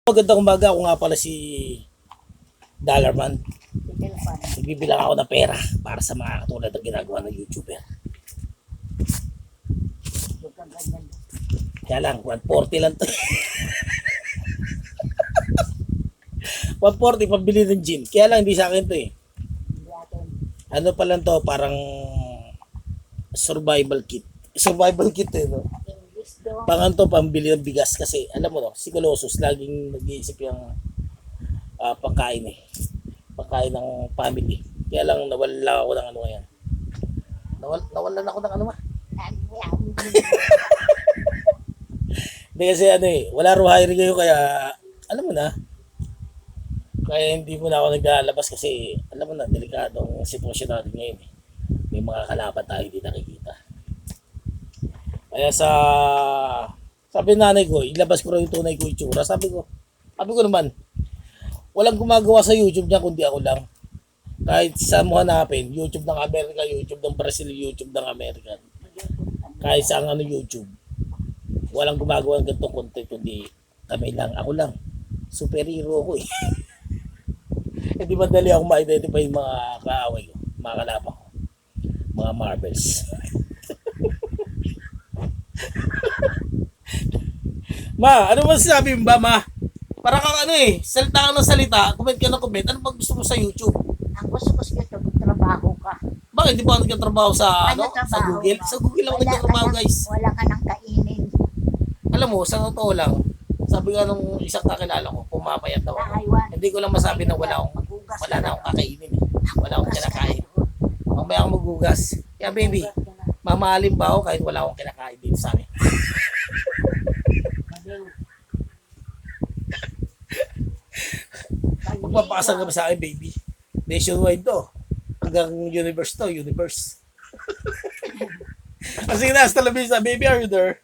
Magandang umaga, ako nga pala si Dollarman. Nagbibilang ako ng pera para sa mga katulad ng ginagawa ng YouTuber. Kaya lang, 140 lang to. 140 pambili ng gin. Kaya lang, hindi sa akin to eh. Ano pa lang to, parang survival kit. Survival kit eh, no? Pangan to, pambili ng bigas kasi, alam mo no, si Colossus, laging nag-iisip yung pagkain eh. Pagkain ng family. Kaya lang, nawala ako ng ano ngayon. Nawalan ako ng ano ma? Hindi kasi ano eh, wala raw hiring ngayon kaya, alam mo na, kaya hindi mo na ako naglalabas kasi, alam mo na, delikadong sitwasyon natin ngayon eh. May mga kalaban tayo hindi nakikita. Kaya sabi ng nanay ko, ilabas ko rin yung tunay ko itsura. Sabi ko naman, walang gumagawa sa YouTube niya kundi ako lang. Kahit saan mo hanapin, YouTube ng Amerika, YouTube ng Brazil, YouTube ng Amerika. Kahit saan ano YouTube. Walang gumagawa ng ganitong content kundi kami lang, ako lang. Superhero ko eh. Hindi madali ako ma-identify yung mga kaaway ko, mga kalaban ko. Mga Marvels. Ma, ano ba sabi mo ba, ma? Para kang ano eh, salita ka ng salita, comment ka ng comment. Ano bang gusto mo sa YouTube? Ang gusto ko sa YouTube, trabaho ka. Bakit di ba ako nagtatrabaho sa, Ano sa trabaho Google? ka? Sa Google ako nagtatrabaho, guys. Wala ka nang kainin. Alam mo, sa totoo lang, sabi nga nung isang kakilala ko, pumamayat daw ako. Nakaiwan. Hindi ko lang masabi na wala na akong kakainin eh. Wala akong kinakain. Mamaya akong magugas. Kaya baby, mamahalin ba ako kahit wala akong kinakain dito sa amin? Magpapakasal ka ba sa akin, baby? Nationwide to. Hanggang universe to, universe. Sige na, hasta la vista, baby, are you there?